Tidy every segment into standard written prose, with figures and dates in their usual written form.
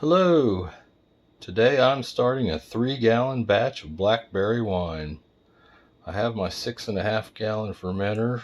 Hello! Today I'm starting a 3-gallon batch of blackberry wine. I have my 6.5-gallon fermenter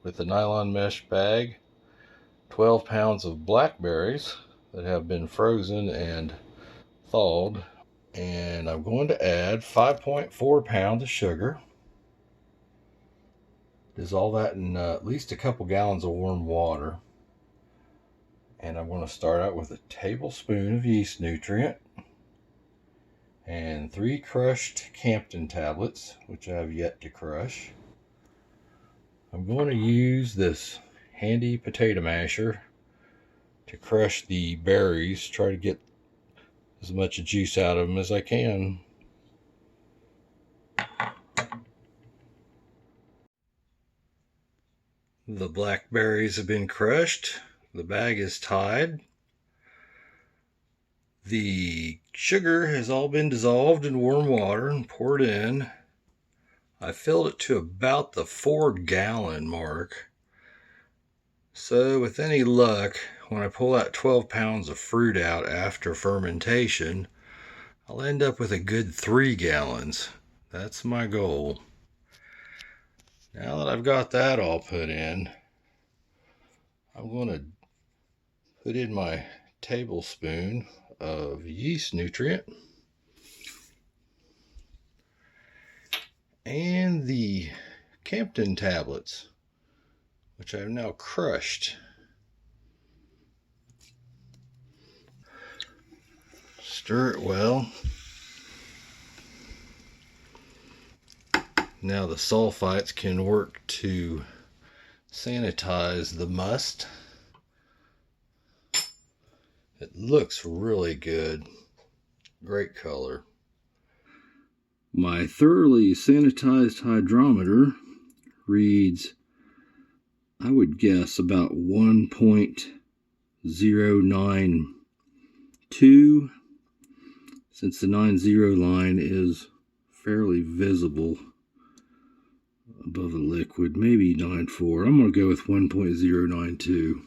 with a nylon mesh bag, 12 pounds of blackberries that have been frozen and thawed, and I'm going to add 5.4 pounds of sugar. Dissolve that in at least a couple gallons of warm water. And I'm going to start out with a tablespoon of yeast nutrient and 3 crushed Campton tablets, which I have yet to crush. I'm going to use this handy potato masher to crush the berries, try to get as much juice out of them as I can. The blackberries have been crushed. The bag is tied. The sugar has all been dissolved in warm water and poured in. I filled it to about the 4-gallon mark. So with any luck, when I pull that 12 pounds of fruit out after fermentation, I'll end up with a good 3 gallons. That's my goal. Now that I've got that all put in, I'm going to put in my tablespoon of yeast nutrient and the Campton tablets, which I have now crushed. Stir it well. Now the sulfites can work to sanitize the must. It looks really good. Great color. My thoroughly sanitized hydrometer reads, I would guess, about 1.092, since the 90 line is fairly visible above the liquid. Maybe 9.4. I'm going to go with 1.092.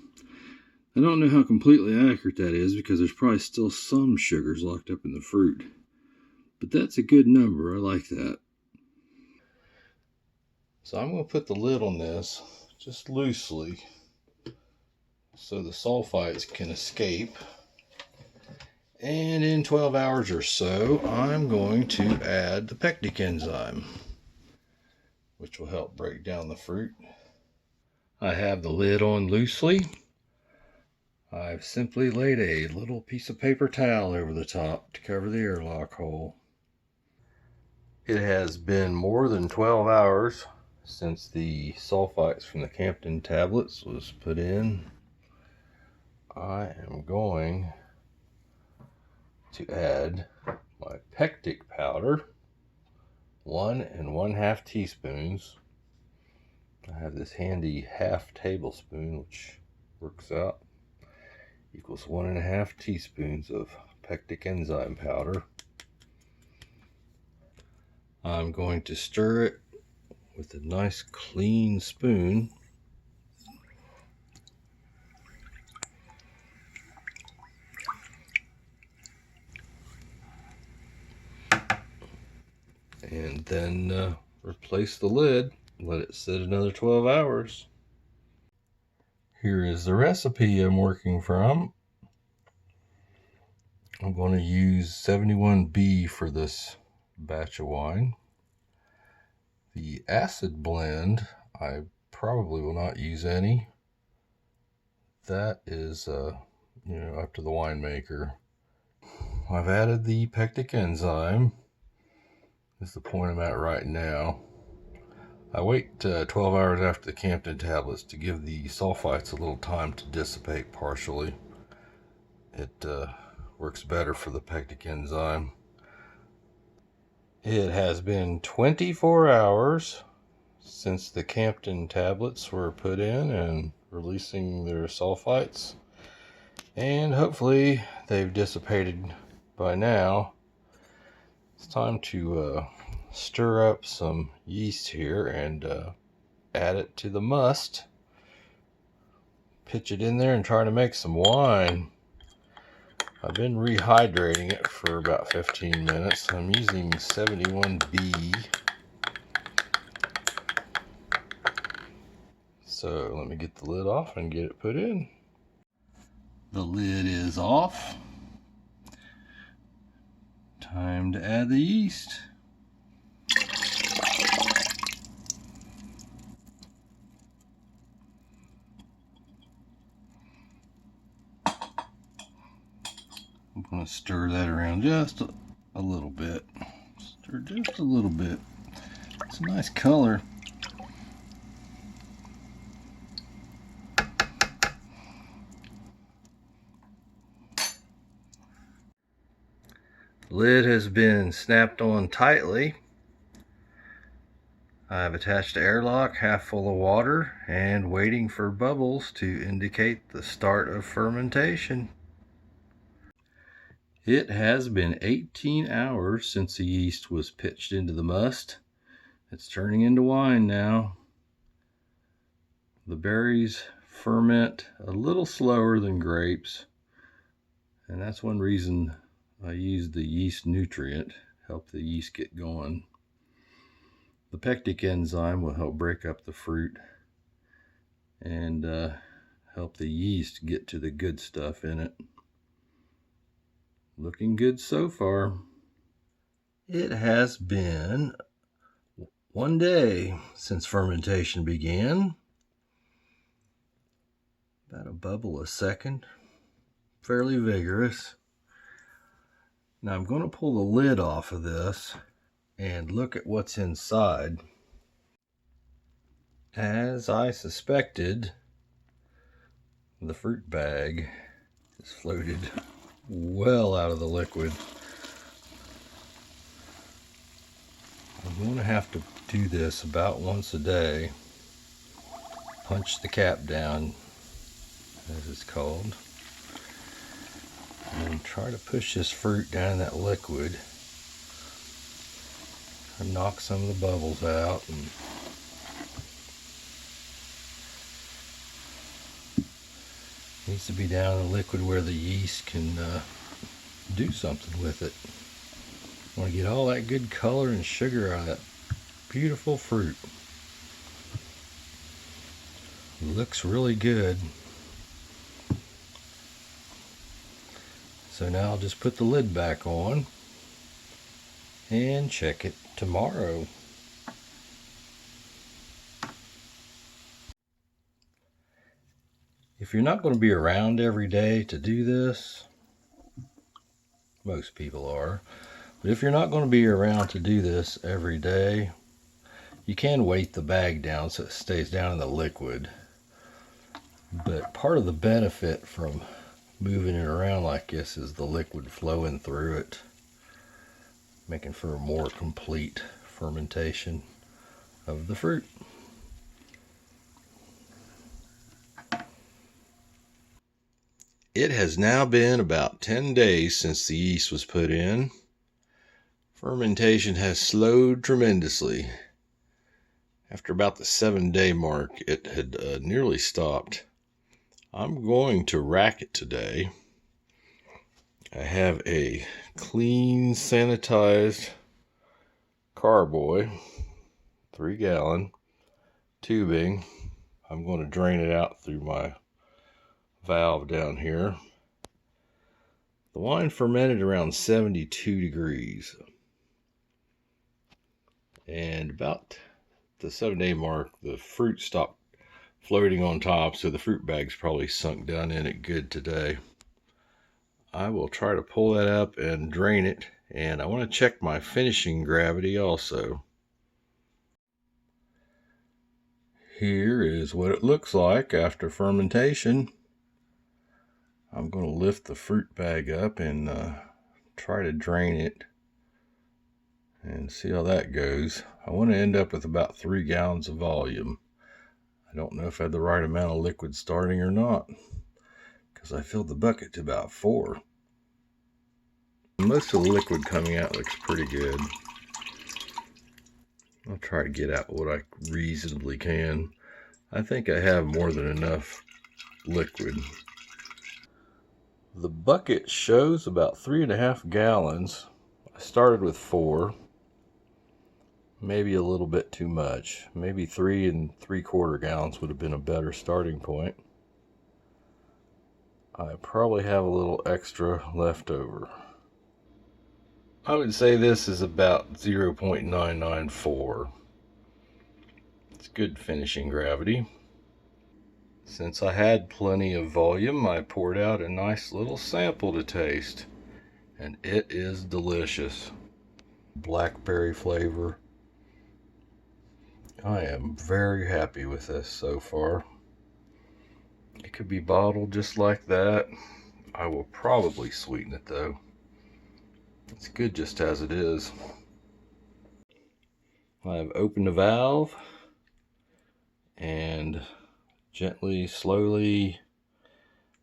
I don't know how completely accurate that is because there's probably still some sugars locked up in the fruit. But that's a good number. I like that. So I'm going to put the lid on this just loosely so the sulfites can escape. And in 12 hours or so, I'm going to add the pectic enzyme, which will help break down the fruit. I have the lid on loosely. I've simply laid a little piece of paper towel over the top to cover the airlock hole. It has been more than 12 hours since the sulfites from the Campton tablets was put in. I am going to add my pectic powder, 1 1/2 teaspoons. I have this handy half tablespoon, which works out, equals 1 1/2 teaspoons of pectic enzyme powder. I'm going to stir it with a nice clean spoon. And then replace the lid, let it sit another 12 hours. Here is the recipe I'm working from. I'm going to use 71B for this batch of wine. The acid blend, I probably will not use any. That is up to the winemaker. I've added the pectic enzyme. This is the point I'm at right now. I wait 12 hours after the Campton tablets to give the sulfites a little time to dissipate partially. It works better for the pectic enzyme. It has been 24 hours since the Campton tablets were put in and releasing their sulfites, and hopefully they've dissipated by now. It's time to stir up some yeast here and add it to the must. Pitch it in there and try to make some wine. I've been rehydrating it for about 15 minutes. I'm using 71B. So let me get the lid off and get it put in. The lid is off. Time to add the yeast. I'm going to stir that around just a little bit. Stir just a little bit. It's a nice color. Lid has been snapped on tightly. I've attached an airlock half full of water and waiting for bubbles to indicate the start of fermentation. It has been 18 hours since the yeast was pitched into the must. It's turning into wine now. The berries ferment a little slower than grapes, and that's one reason I use the yeast nutrient, help the yeast get going. The pectic enzyme will help break up the fruit and help the yeast get to the good stuff in it. Looking good so far. It has been 1 day since fermentation began. About a bubble a second. Fairly vigorous. Now I'm going to pull the lid off of this and look at what's inside. As I suspected, the fruit bag is floated well out of the liquid. I'm going to have to do this about once a day. Punch the cap down, as it's called, and try to push this fruit down in that liquid and knock some of the bubbles out. And needs to be down in the liquid where the yeast can do something with it. I want to get all that good color and sugar out of that beautiful fruit. It looks really good. So now I'll just put the lid back on and check it tomorrow. If you're not going to be around every day to do this, most people are, but if you're not going to be around to do this every day, you can weight the bag down so it stays down in the liquid. But part of the benefit from moving it around like this is the liquid flowing through it, making for a more complete fermentation of the fruit. It has now been about 10 days since the yeast was put in. Fermentation has slowed tremendously. After about the 7-day mark, it had nearly stopped. I'm going to rack it today. I have a clean, sanitized carboy, 3-gallon tubing. I'm going to drain it out through my valve down here. The wine fermented around 72 degrees. And about the 7-day mark, the fruit stopped floating on top, so the fruit bag's probably sunk down in it good today. I will try to pull that up and drain it, and I want to check my finishing gravity also. Here is what it looks like after fermentation. I'm going to lift the fruit bag up and try to drain it and see how that goes. I want to end up with about 3 gallons of volume. I don't know if I had the right amount of liquid starting or not, because I filled the bucket to about 4. Most of the liquid coming out looks pretty good. I'll try to get out what I reasonably can. I think I have more than enough liquid. The bucket shows about 3.5 gallons. I started with 4, maybe a little bit too much. Maybe 3 3/4 gallons would have been a better starting point. I probably have a little extra left over. I would say this is about 0.994. It's good finishing gravity. Since I had plenty of volume, I poured out a nice little sample to taste, and it is delicious. Blackberry flavor. I am very happy with this so far. It could be bottled just like that. I will probably sweeten it though. It's good just as it is. I've opened the valve and gently, slowly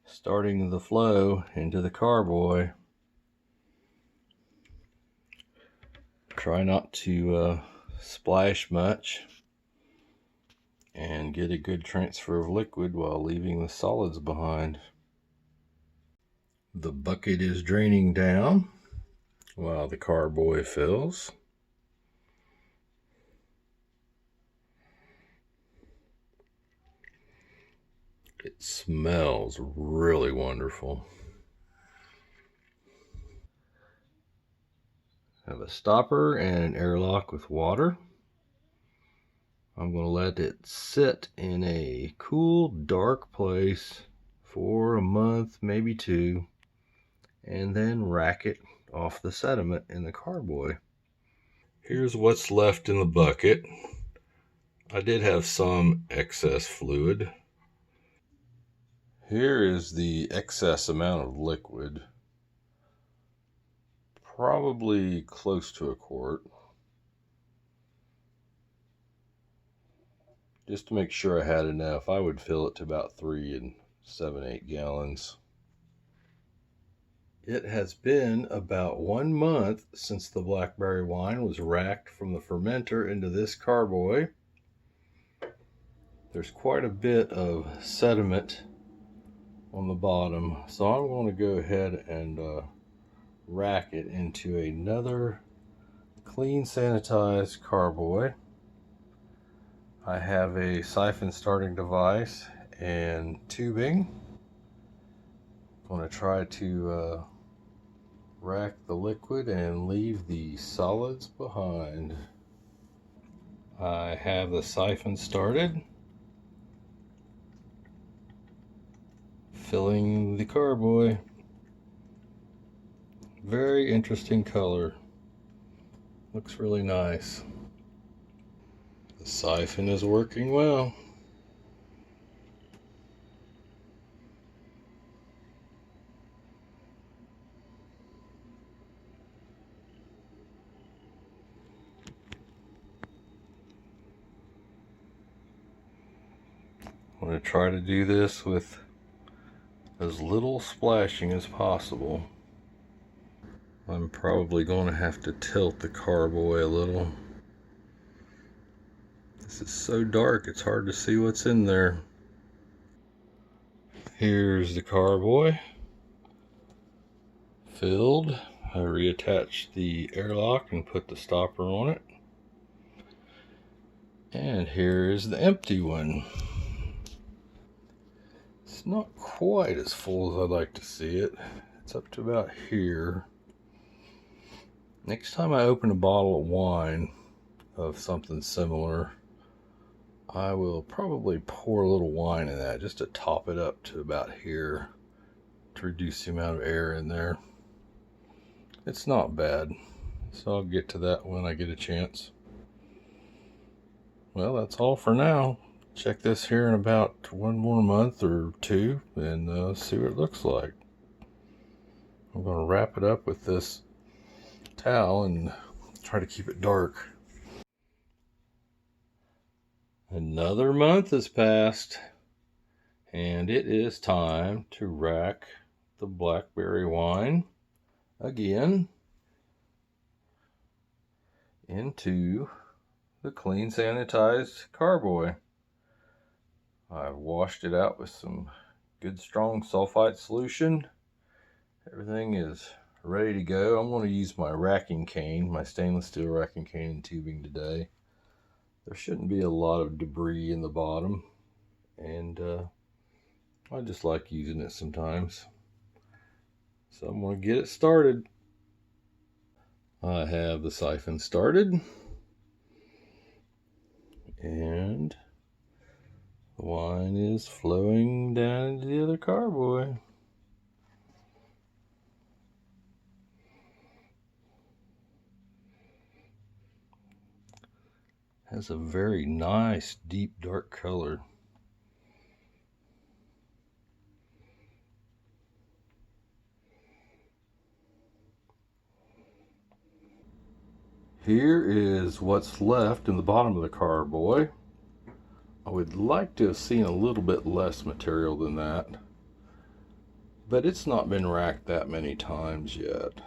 starting the flow into the carboy. Try not to splash much and get a good transfer of liquid while leaving the solids behind. The bucket is draining down while the carboy fills. It smells really wonderful. I have a stopper and an airlock with water. I'm going to let it sit in a cool, dark place for a month, maybe 2, and then rack it off the sediment in the carboy. Here's what's left in the bucket. I did have some excess fluid. Here is the excess amount of liquid. Probably close to a quart. Just to make sure I had enough, I would fill it to about 3 7/8 gallons. It has been about 1 month since the blackberry wine was racked from the fermenter into this carboy. There's quite a bit of sediment on the bottom, so I'm going to go ahead and rack it into another clean, sanitized carboy. I have a siphon starting device and tubing. I'm going to try to rack the liquid and leave the solids behind. I have the siphon started, filling the carboy. Very interesting color. Looks really nice. The siphon is working well. I'm going to try to do this with as little splashing as possible. I'm probably going to have to tilt the carboy a little. This is so dark, it's hard to see what's in there. Here's the carboy filled. I reattached the airlock and put the stopper on it. And here is the empty one. It's not quite as full as I'd like to see it. It's up to about here. Next time I open a bottle of wine of something similar, I will probably pour a little wine in that just to top it up to about here to reduce the amount of air in there. It's not bad, so I'll get to that when I get a chance. Well, that's all for now. Check this here in about 1 more month or 2 and see what it looks like. I'm going to wrap it up with this towel and try to keep it dark. Another month has passed, and it is time to rack the blackberry wine again into the clean, sanitized carboy. I've washed it out with some good strong sulfite solution Everything is ready to go. I'm going to use my racking cane, my stainless steel racking cane and tubing today. There shouldn't be a lot of debris in the bottom, and I just like using it sometimes. So I'm going to get it started. I have the siphon started, and the wine is flowing down into the other carboy. Has a very nice deep dark color. Here is what's left in the bottom of the carboy. I would like to have seen a little bit less material than that, but it's not been racked that many times yet.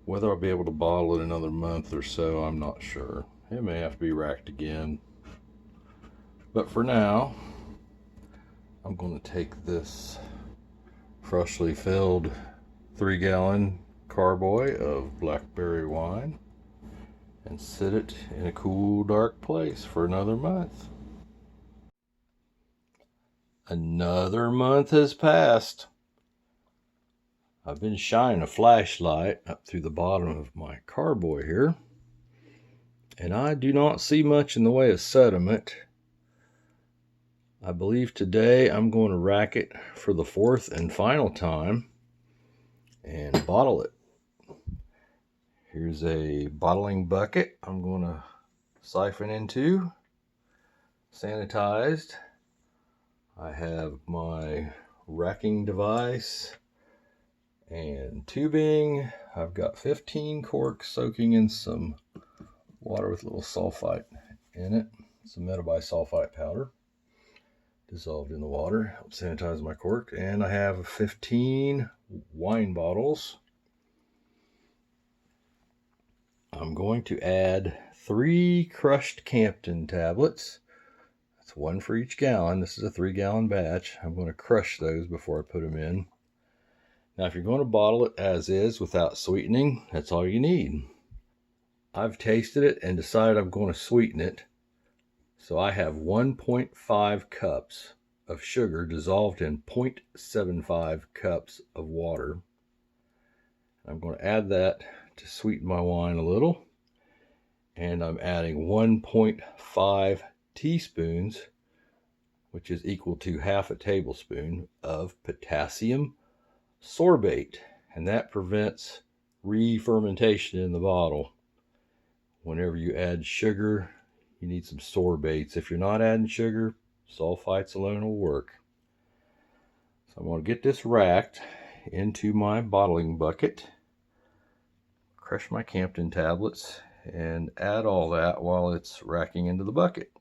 Whether I'll be able to bottle it another month or so, I'm not sure. It may have to be racked again. But for now, I'm going to take this freshly filled 3-gallon carboy of blackberry wine and sit it in a cool, dark place for another month. Another month has passed. I've been shining a flashlight up through the bottom of my carboy here, and I do not see much in the way of sediment. I believe today I'm going to rack it for the 4th and final time and bottle it. Here's a bottling bucket I'm going to siphon into, sanitized. I have my racking device and tubing. I've got 15 corks soaking in some water with a little sulfite in it, some metabisulfite powder dissolved in the water, help sanitize my cork. And I have 15 wine bottles. I'm going to add 3 crushed Campton tablets. That's 1 for each gallon. This is a 3-gallon batch. I'm going to crush those before I put them in. Now, if you're going to bottle it as is without sweetening, that's all you need. I've tasted it and decided I'm going to sweeten it. So I have 1.5 cups of sugar dissolved in 0.75 cups of water. I'm going to add that to sweeten my wine a little. And I'm adding 1.5 teaspoons, which is equal to half a tablespoon of potassium sorbate, and that prevents re-fermentation in the bottle. Whenever you add sugar, you need some sorbates. If you're not adding sugar, sulfites alone will work. So I'm going to get this racked into my bottling bucket, crush my Campton tablets, and add all that while it's racking into the bucket.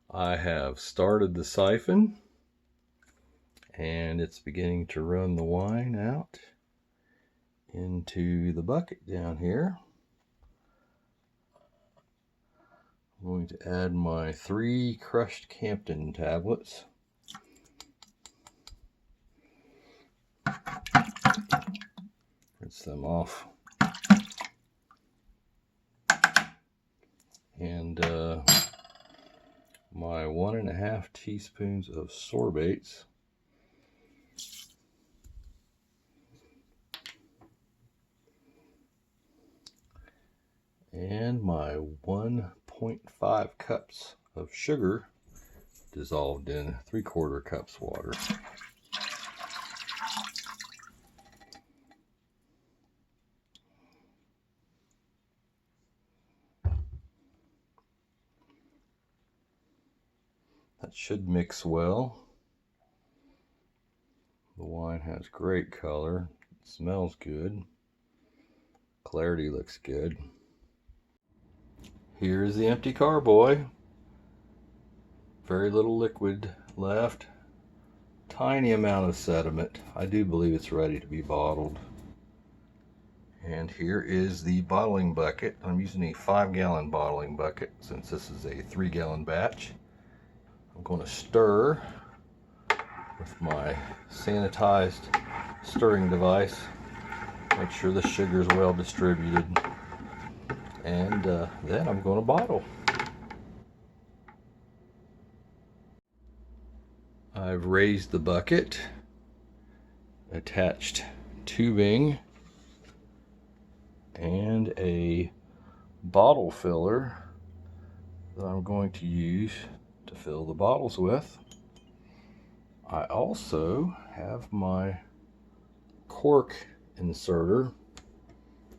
I have started the siphon, and it's beginning to run the wine out into the bucket down here. I'm going to add my 3 crushed Campton tablets. Rinse them off. And my 1.5 teaspoons of sorbates. And my 1.5 cups of sugar dissolved in 3/4 cups water. That should mix well. The wine has great color. It smells good. Clarity looks good. Here's the empty carboy. Very little liquid left. Tiny amount of sediment. I do believe it's ready to be bottled. And here is the bottling bucket. I'm using a 5-gallon bottling bucket since this is a 3-gallon batch. I'm going to stir with my sanitized stirring device. Make sure the sugar is well distributed. And then I'm going to bottle. I've raised the bucket, attached tubing, and a bottle filler that I'm going to use to fill the bottles with. I also have my cork inserter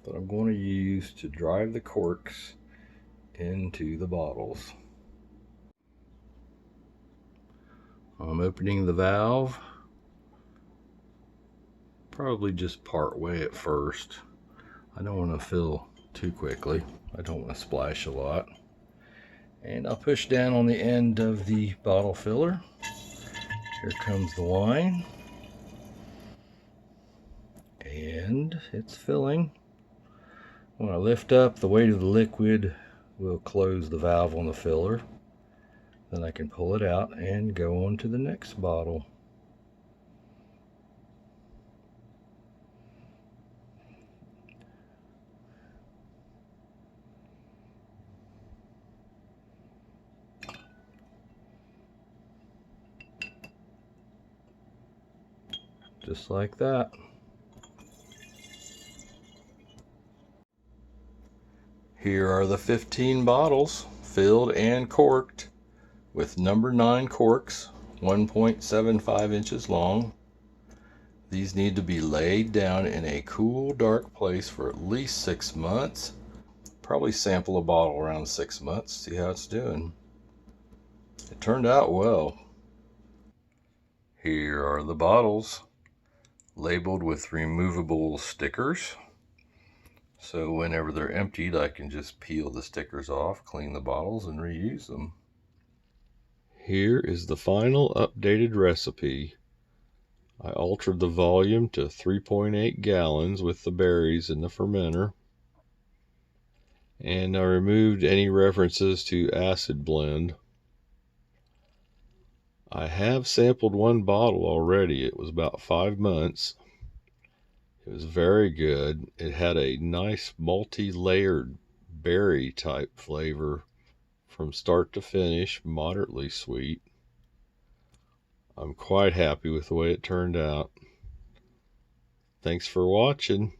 that I'm going to use to drive the corks into the bottles. I'm opening the valve, probably just part way at first. I don't want to fill too quickly. I don't want to splash a lot. And I'll push down on the end of the bottle filler. Here comes the wine. And it's filling. When I lift up, the weight of the liquid will close the valve on the filler. Then I can pull it out and go on to the next bottle. Just like that. Here are the 15 bottles, filled and corked, with number 9 corks, 1.75 inches long. These need to be laid down in a cool, dark place for at least 6 months. Probably sample a bottle around 6 months, see how it's doing. It turned out well. Here are the bottles, labeled with removable stickers. So whenever they're emptied, I can just peel the stickers off, clean the bottles, and reuse them. Here is the final updated recipe. I altered the volume to 3.8 gallons with the berries in the fermenter. And I removed any references to acid blend. I have sampled one bottle already. It was about 5 months. It was very good. It had a nice multi-layered berry type flavor from start to finish, moderately sweet. I'm quite happy with the way it turned out. Thanks for watching.